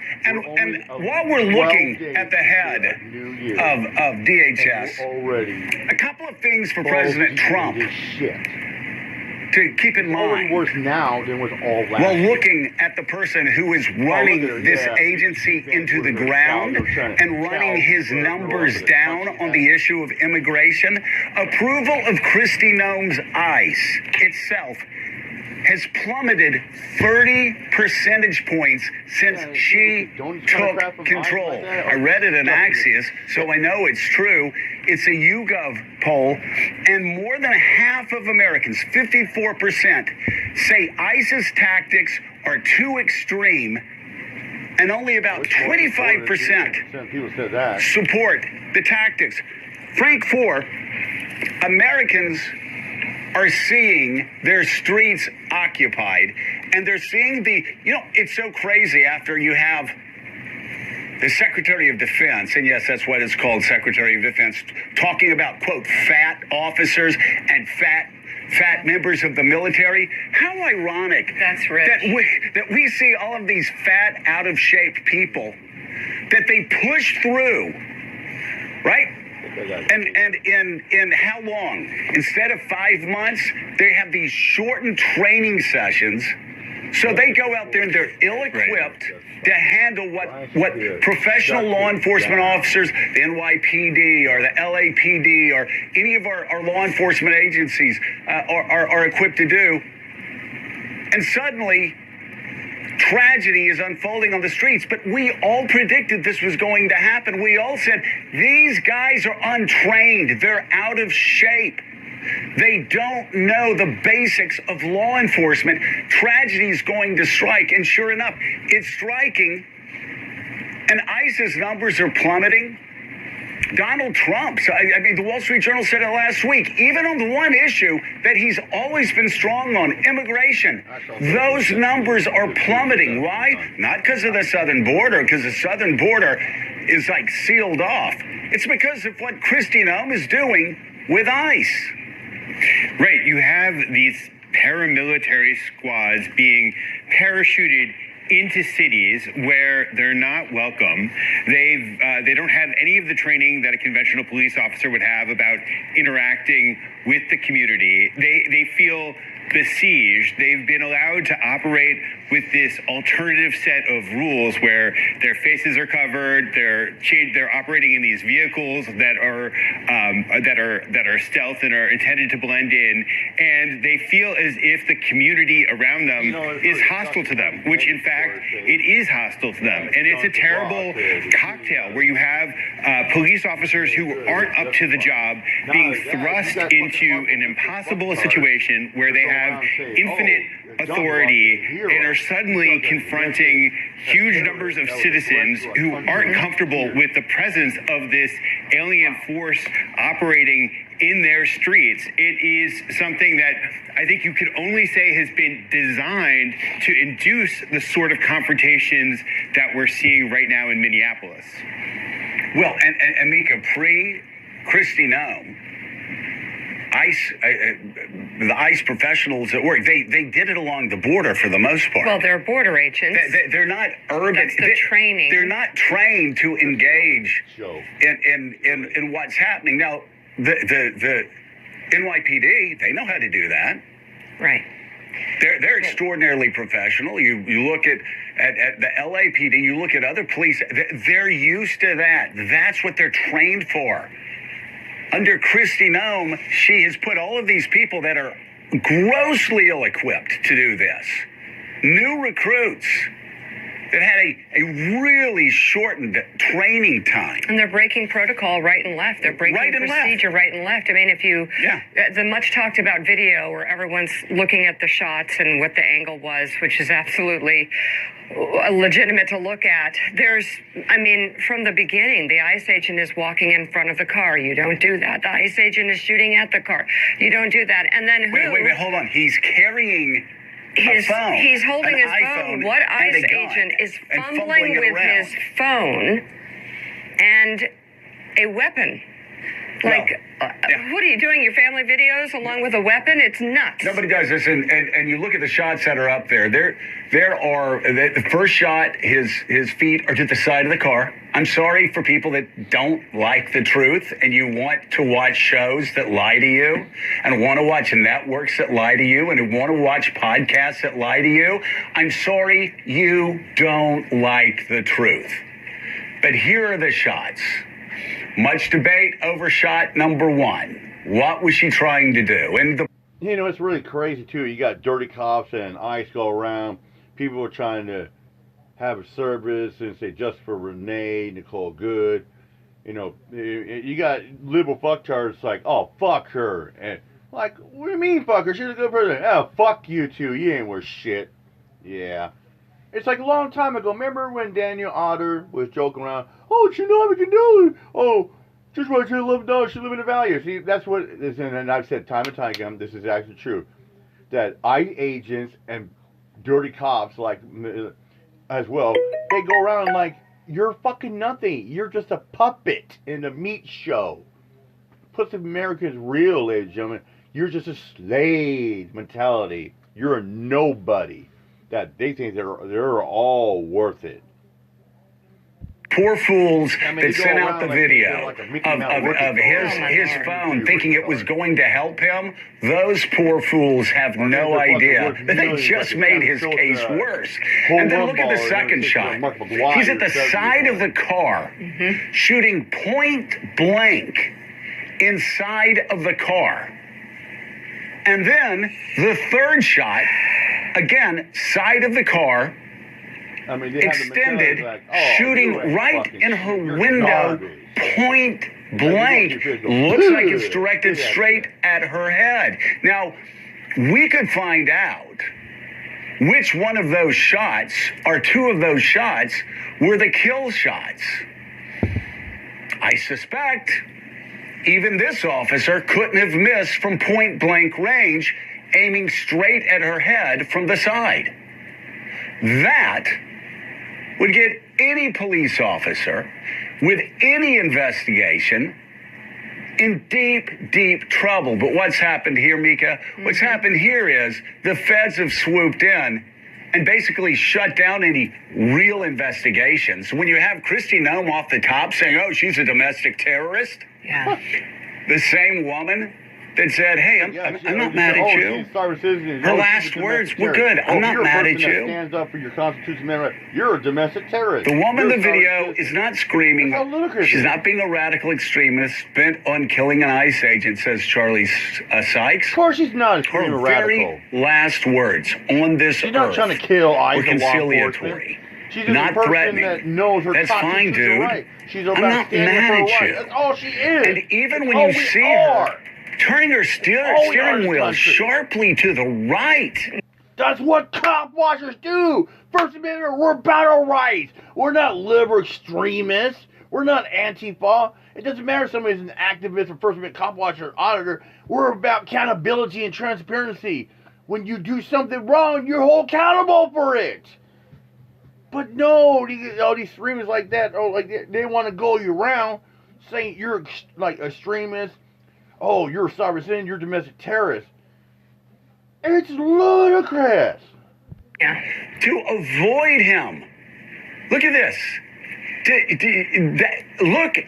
while we're looking at the head of DHS, a couple of things for President Trump. to keep in mind. Worse now than was all last Well, year. looking at the person who is running this agency into the ground and running his numbers down on the issue of immigration, approval of Kristi Noem's ICE itself has plummeted 30 percentage points since she took control. I read it in Agiast, so I know it's true. It's a YouGov poll, and more than half of Americans, 54%, say ICE's tactics are too extreme, and only about 25% support the tactics. Frank 4, Americans are seeing their streets occupied, and they're seeing it's so crazy after you have the Secretary of Defense, and yes, that's what it's called, Secretary of Defense, talking about, quote, fat officers and fat members of the military. How ironic That's rich. that we see all of these fat, out-of-shape people that they push through, right? And in how long? Instead of 5 months, they have these shortened training sessions. So they go out there and they're ill-equipped to handle what professional law enforcement officers, the NYPD or the LAPD or any of our law enforcement agencies are equipped to do. And suddenly, tragedy is unfolding on the streets, but we all predicted this was going to happen. We all said, these guys are untrained. They're out of shape. They don't know the basics of law enforcement. Tragedy is going to strike, and sure enough, it's striking, and ICE's numbers are plummeting. Donald Trump, I mean, the Wall Street Journal said it last week, even on the one issue that he's always been strong on, immigration, those numbers are plummeting. Why? Not because of the southern border, because the southern border is like sealed off. It's because of what Kristi Noem is doing with ICE. Right, you have these paramilitary squads being parachuted into cities where they're not welcome. They don't have any of the training that a conventional police officer would have about interacting with the community. They feel besieged. They've been allowed to operate with this alternative set of rules where their faces are covered. They're operating in these vehicles that are stealth and are intended to blend in, and they feel as if the community around them is hostile to them, which in fact it is hostile to them. And it's a terrible cocktail where you have police officers who aren't up to the job being thrust into an impossible situation where they have infinite authority and are suddenly confronting huge numbers of citizens who aren't comfortable with the presence of this alien force operating in their streets. It is something that I think you could only say has been designed to induce the sort of confrontations that we're seeing right now in Minneapolis. Well, and Mika, pre-Kristi Noem, the ICE professionals at work, they did it along the border for the most part. Well, they're border agents. They're not urban. That's the training. They're not trained to engage in what's happening. Now, the NYPD, they know how to do that. Right. They're extraordinarily professional. You look at the LAPD, you look at other police, they're used to that. That's what they're trained for. Under Kristi Noem, she has put all of these people that are grossly ill-equipped to do this. New recruits that had a really shortened training time. And they're breaking protocol right and left. They're breaking procedure right and left. I mean, if you, the much talked about video where everyone's looking at the shots and what the angle was, which is absolutely legitimate to look at. From the beginning, the ICE agent is walking in front of the car. You don't do that. The ICE agent is shooting at the car. You don't do that. And then Wait, hold on. He's carrying a phone. He's holding his phone. What ICE agent is fumbling with his phone and a weapon? What are you doing? Your family videos along with a weapon? It's nuts. Nobody does this, and you look at the shots that are up there. There are the first shot. His feet are to the side of the car. I'm sorry for people that don't like the truth and you want to watch shows that lie to you and want to watch networks that lie to you and want to watch podcasts that lie to you. I'm sorry you don't like the truth. But here are the shots. Much debate over shot number 1. What was she trying to do? And you know, it's really crazy too. You got dirty cops and ICE go around. People are trying to have a service and say just for Renee, Nicole Good. You know, you got liberal fucktards like, oh, fuck her. And like, what do you mean fuck her? She's a good person. Oh, fuck you too. You ain't worth shit. Yeah. It's like a long time ago. Remember when Daniel Otter was joking around? Oh, she know we can do it. Oh, just want you to live down. She live in the valley. See, that's what is, and I've said time and time again, this is actually true, that ICE agents and dirty cops like as well, they go around like, you're fucking nothing. You're just a puppet in a meat show. Pussy America's real, ladies and gentlemen. You're just a slave mentality. You're a nobody. That they think they're all worth it. Poor fools that sent out the video of his phone thinking it was going to help him. Those poor fools have no idea that they just made his case worse. And then look at the second shot. He's at the side of the car, shooting point blank inside of the car. And then the third shot, again, side of the car, extended, like, shooting right in her window, point blank. Looks like it's directed straight at her head. Now, we could find out which one of those shots, or two of those shots, were the kill shots. I suspect even this officer couldn't have missed from point blank range, aiming straight at her head from the side. That would get any police officer with any investigation in deep, deep trouble. But what's happened here, Mika? What's happened here is the feds have swooped in and basically shut down any real investigations. When you have Kristi Noem off the top saying, oh, she's a domestic terrorist. Yeah. The same woman that said, hey, I'm not mad at you. Her last words were good. I'm not mad at you. Stands up for your Constitution, man. You're a domestic terrorist. The woman in the video is not screaming. She's not being a radical extremist bent on killing an ICE agent, says Charlie Sykes. Of course she's not Her very last words on this she's not trying to kill ICE were conciliatory. She's just not a person threatening. that knows her That's fine, dude. right. She's I'm not mad at you. That's all she is. And even when you see her turning her steering wheel sharply to the right. That's what cop watchers do. First Amendment, we're battle rights. We're not liberal extremists. We're not Antifa. It doesn't matter if somebody's an activist or First Amendment cop watcher or auditor. We're about accountability and transparency. When you do something wrong, you're held accountable for it. But no, all these extremists like that, they want to go you around saying you're like extremist. Oh, you're a sovereign citizen, you're a domestic terrorist. It's ludicrous. Yeah. To avoid him. Look at this. Look,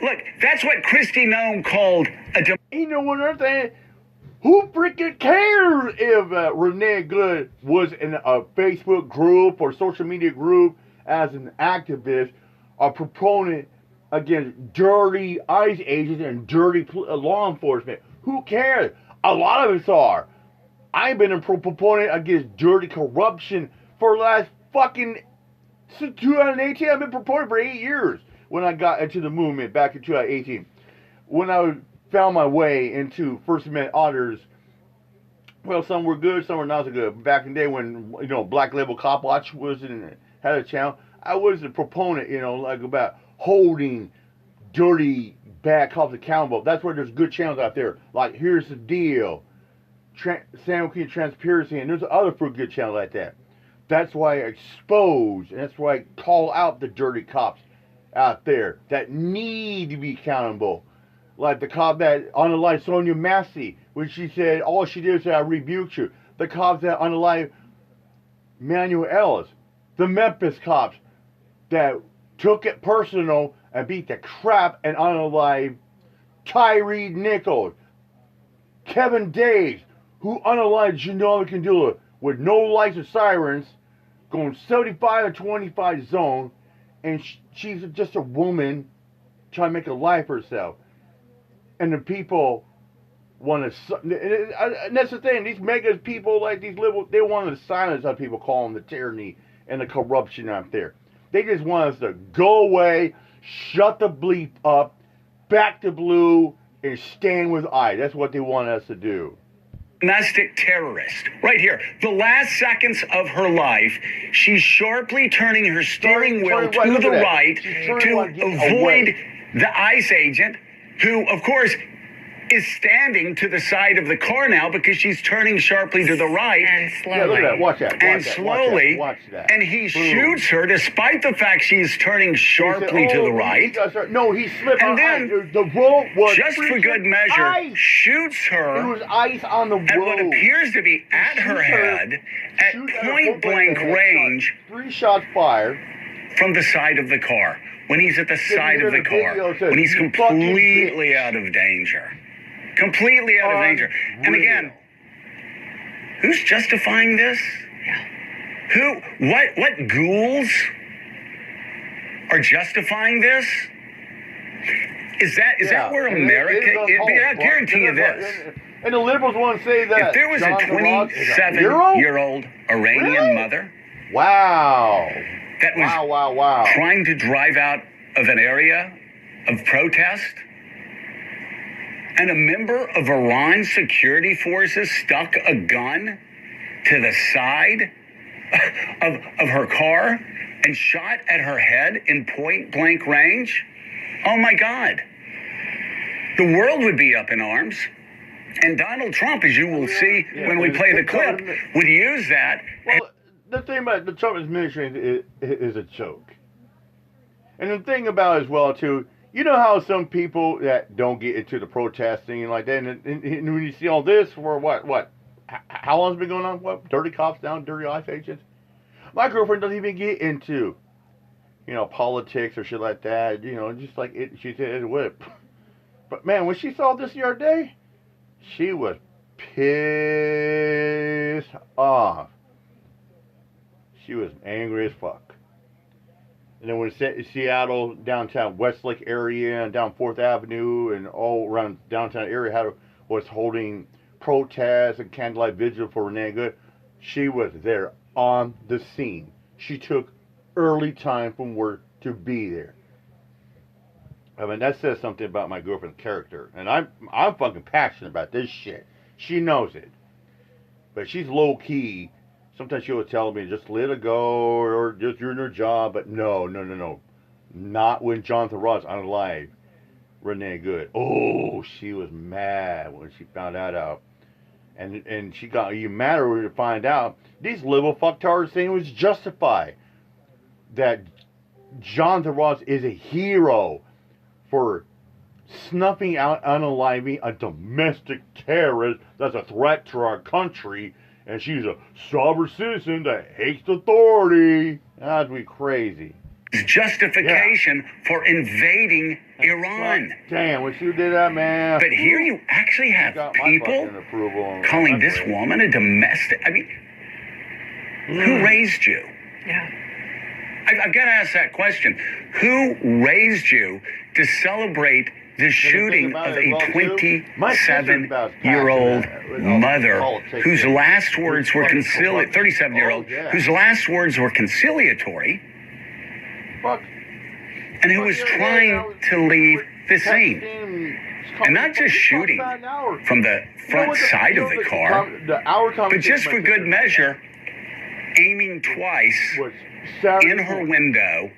that's what Kristi Noem called a... You know one other thing? Who freaking cares if Renee Good was in a Facebook group or social media group as an activist, a proponent against dirty ICE agents and dirty law enforcement? Who cares? A lot of us are. I've been a proponent against dirty corruption for the last fucking 2018. I've been proponent for 8 years when I got into the movement back in 2018. When I found my way into First Amendment auditors, well, some were good, some were not so good. Back in the day when, Black Label Cop Watch had a channel, I was a proponent, like about holding dirty, bad cops accountable. That's where there's good channels out there. Like, Here's the Deal, San Joaquin Transparency, and there's other good channels like that. That's why I expose, and that's why I call out the dirty cops out there that need to be accountable. Like the cop that on the line, Sonia Massey, when she said, all she did was say, I rebuked you. The cops that on the line, Manuel Ellis. The Memphis cops that took it personal and beat the crap and unalive Tyree Nichols, Kevin Days, who unalived Janelle Kandula with no lights or sirens, going 75 to 25 zone, and she's just a woman trying to make a life for herself. And the people want to, and that's the thing, these mega people, like these liberal, they want to silence other people, call them the tyranny and the corruption out there. They just want us to go away, shut the bleep up, back to blue, and stand with I. That's what they want us to do. Domestic terrorist. Right here. The last seconds of her life, she's sharply turning her steering wheel to the right to avoid the ICE agent, who, of course, is standing to the side of the car now because she's turning sharply to the right. And slowly. Yeah, look at that. Watch that. And slowly. Watch that. And he shoots her despite the fact she's turning sharply to the right. No, he slipped. And then, the road was just for good measure, ice. shoots her. It was ice on the road. At what appears to be at her head at point blank range. 3 shots fired. From the side of the car. When he's at the side of the car. When he's completely out of danger. Completely out of danger. And again, who's justifying this? Yeah. What ghouls are justifying this? Is that where America is? I guarantee you this. And the liberals want to say that. If there was a 27-year-old Iranian mother, that was trying to drive out of an area of protest, and a member of Iran's security forces stuck a gun to the side of her car and shot at her head in point blank range, oh my God. The world would be up in arms. And Donald Trump, as you will see when we play the clip, would use that. Well, the thing about the Trump administration is a joke. And the thing about it as well, too, you know how some people that don't get into the protesting and like that, and when you see all this for what? How long has it been going on? What? Dirty cops down, dirty ICE agents? My girlfriend doesn't even get into, politics or shit like that. Just like it, she said it would. But man, when she saw this the other day, she was pissed off. She was angry as fuck. And then when Seattle, downtown Westlake area, and down 4th Avenue, and all around downtown area was holding protests and candlelight vigil for Renee Good, she was there on the scene. She took early time from work to be there. I mean, that says something about my girlfriend's character. And I'm fucking passionate about this shit. She knows it. But she's low-key. Sometimes she'll tell me, just let it go, or just doing her job. But no. Not when Jonathan Ross unalive Renee Good. Oh, she was mad when she found that out. And she got even madder to find out these little fucktards saying it was justified. That Jonathan Ross is a hero for snuffing out, unaliving a domestic terrorist that's a threat to our country. And she's a sovereign citizen that hates authority. That'd be crazy. Justification for invading Iran. Damn, when she did that, man. But here you actually have people calling this woman a domestic. I mean, who raised you? Yeah. I've got to ask that question. Who raised you to celebrate the shooting of a 27-year-old mother whose last words were 37-year-old, whose last words were conciliatory, and who was trying to leave the scene? And not just shooting from the front side of the car, but just for good measure, aiming twice in her window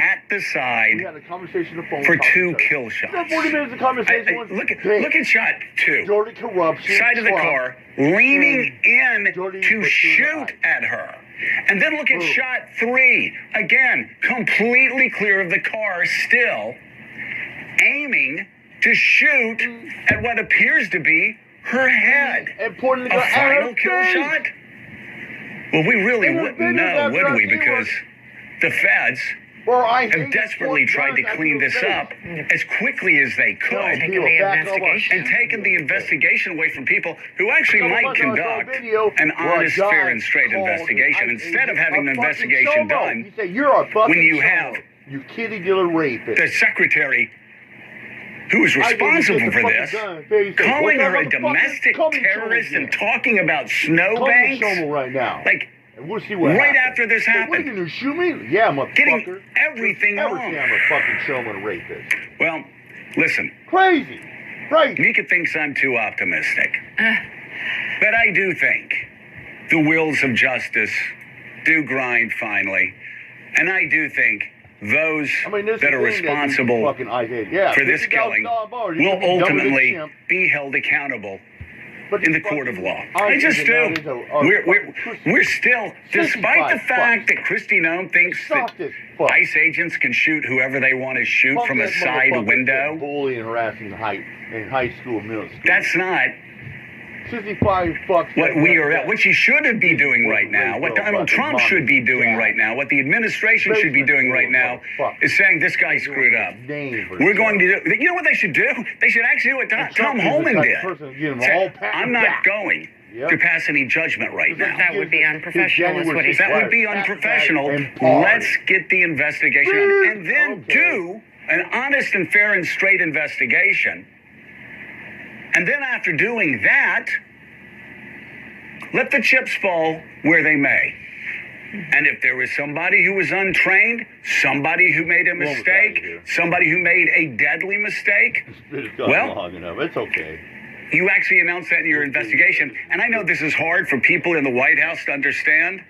at the side for 2 kill shots. 40 minutes of conversation. Look at shot 2. Dirty corruption. Side of the car, leaning in to shoot at her. And then look at shot 3. Again, completely clear of the car still, aiming to shoot at what appears to be her head. A final kill shot? Well, we really wouldn't know, would we? Because the feds have desperately tried to clean this up as quickly as they could and taken the investigation away from people who actually might conduct an honest, fair, and straight investigation instead of having an investigation done when you have you kitty dealer rapist. The secretary who is responsible for this, calling her a domestic terrorist and talking about snowbanks. Right now. Like, we'll see what right happens. after this happened. What are you going to shoot me? Yeah, motherfucker. Getting everything Never wrong. say I'm a fucking showman rapist. Well, listen. Crazy. Right. Mika thinks I'm too optimistic. But I do think the wheels of justice do grind finally. And I do think those that are responsible for this killing will ultimately be held accountable in the court of law. I just do. We're still, despite the fact that Kristi Noem thinks that ICE agents can shoot whoever they want to shoot from a side window. Bullying and harassing in high school, middle school. That's not 55 fucks. What she should be doing right now, what Donald Trump should be doing right now, what the administration should be doing right now, is saying this guy screwed up. We're going to do. You know what they should do? They should actually do what Tom Homan did. I'm not going to pass any judgment right now. That would be unprofessional, is what he said. That would be unprofessional. Let's get the investigation done, and then do an honest and fair and straight investigation. And then after doing that, let the chips fall where they may. And if there was somebody who was untrained, somebody who made a mistake, somebody who made a deadly mistake, well, it's okay. You actually announced that in your investigation. And I know this is hard for people in the White House to understand.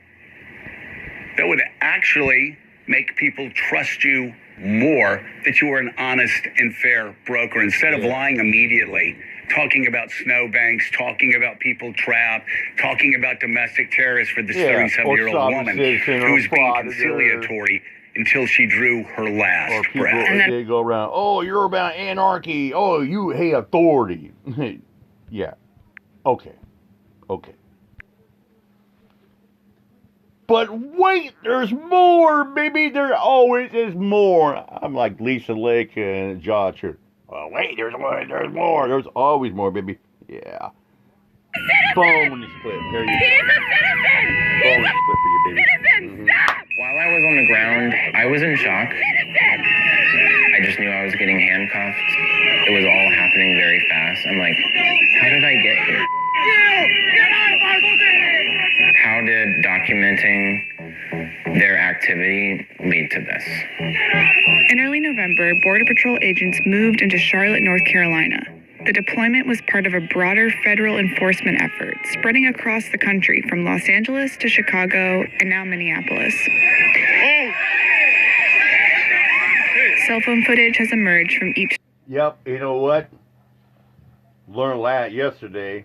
That would actually make people trust you more, that you are an honest and fair broker, instead of lying immediately, talking about snowbanks, talking about people trapped, talking about domestic terrorists for this 37-year-old woman who was being conciliatory until she drew her last breath. And then they go around, oh, you're about anarchy. Oh, you hate authority. Yeah. Okay. But wait, there's more, baby. There always is more. I'm like Lisa Lake and Josh. Oh, wait, there's more. There's always more, baby. Yeah. Phone split. There you go. He's a citizen! Phone split for you, baby. Citizen, stop! While I was on the ground, I was in shock. I just knew I was getting handcuffed. It was all happening very fast. I'm like, how did I get here? How did documenting their activity lead to this? In early November, Border Patrol agents moved into Charlotte, North Carolina. The deployment was part of a broader federal enforcement effort spreading across the country from Los Angeles to Chicago and now Minneapolis. Cell phone footage has emerged from each. Yep, you know what? Learned that yesterday.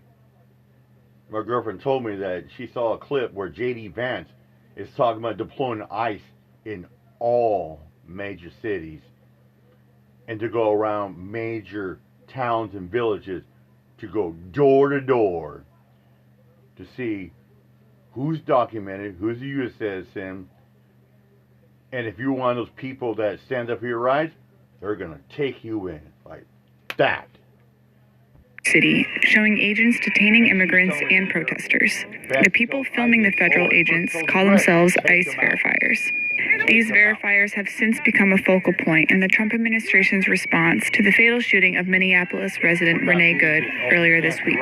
My girlfriend told me that she saw a clip where J.D. Vance is talking about deploying ICE in all major cities and to go around major towns and villages, to go door to door to see who's documented, who's a U.S. citizen, and if you're one of those people that stands up for your rights, they're going to take you in like that. City, showing agents detaining immigrants and protesters. The people filming the federal agents call themselves ICE verifiers. These verifiers have since become a focal point in the Trump administration's response to the fatal shooting of Minneapolis resident Renee Good earlier this week.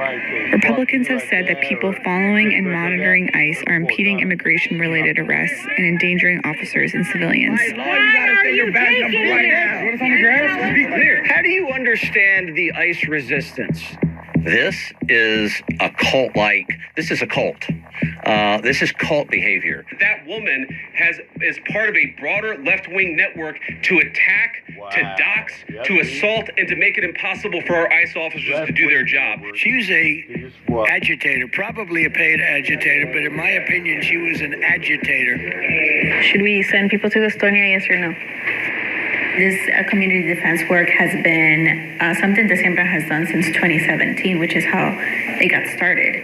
Republicans have said that people following and monitoring ICE are impeding immigration-related arrests and endangering officers and civilians. How do you understand the ICE resistance? This is a cult-like. This is a cult. This is cult behavior. That woman is part of a broader left-wing network to attack, to dox, to assault, and to make it impossible for our ICE officers to do their job. She was a agitator, probably a paid agitator, but in my opinion, she was an agitator. Should we send people to Estonia, yes or no? This community defense work has been something December has done since 2017, which is how they got started.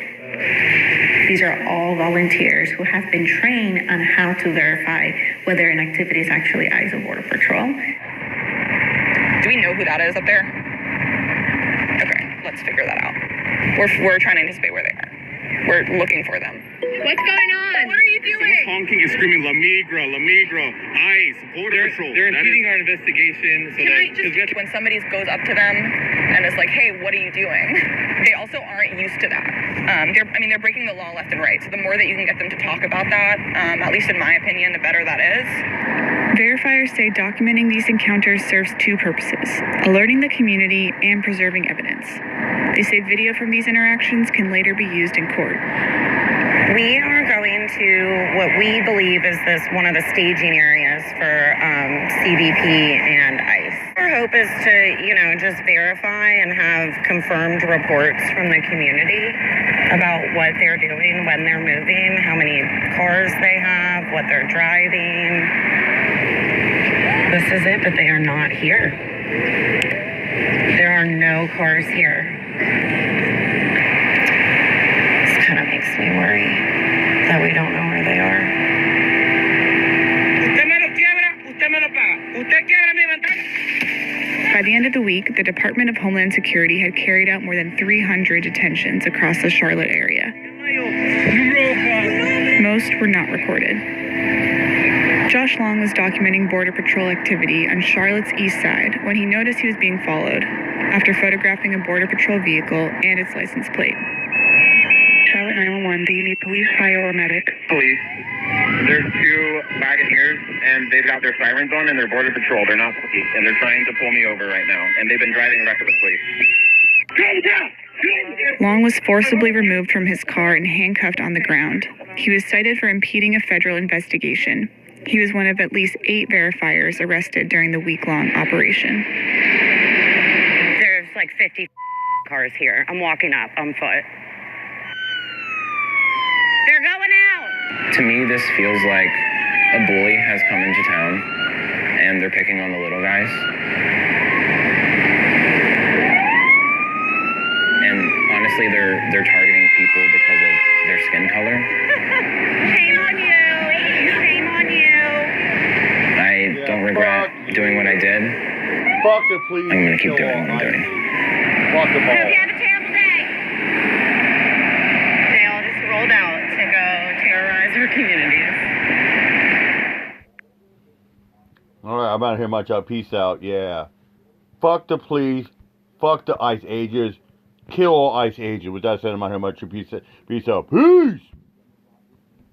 These are all volunteers who have been trained on how to verify whether an activity is actually ICE or Border Patrol. Do we know who that is up there? Okay, let's figure that out. We're trying to anticipate where they are. We're looking for them. What's going on? What are you doing? Someone's honking and screaming, La Migra, ICE, Border Patrol. They're impeding our investigation. So When somebody goes up to them and is like, hey, what are you doing? They also aren't used to that. They're breaking the law left and right. So the more that you can get them to talk about that, at least in my opinion, the better that is. Verifiers say documenting these encounters serves two purposes: alerting the community and preserving evidence. They say video from these interactions can later be used in court. We are going to what we believe is one of the staging areas for CBP and ICE. Our hope is to, just verify and have confirmed reports from the community about what they're doing, when they're moving, how many cars they have, what they're driving. This is it, but they are not here. There are no cars here. This kind of makes me worry that we don't know where they are. By the end of the week, the Department of Homeland Security had carried out more than 300 detentions across the Charlotte area. Most were not recorded. Josh Long was documenting Border Patrol activity on Charlotte's east side when he noticed he was being followed after photographing a Border Patrol vehicle and its license plate. Charlotte 911, do you need police, fire, or medic? Police. There's two Wagoneers, and they've got their sirens on, and they're Border Patrol. They're not police, and they're trying to pull me over right now, and they've been driving recklessly. Long was forcibly removed from his car and handcuffed on the ground. He was cited for impeding a federal investigation. He was one of at least 8 verifiers arrested during the week-long operation. There's like 50 cars here. I'm walking up on foot. They're going out! To me, this feels like a bully has come into town, and they're picking on the little guys. And honestly, they're targeting people because of their skin color. Shame on you! Shame on you! I don't regret doing what I did. Fuck the police. I'm gonna keep doing what I'm doing. Fuck them all. Hope you have a terrible day! They all just rolled out to go terrorize our communities. All right, I'm out of here, much out. Peace out. Yeah. Fuck the police. Fuck the ICE agents. Kill all ICE agents. With that said, I'm out here, much. Peace out. Peace.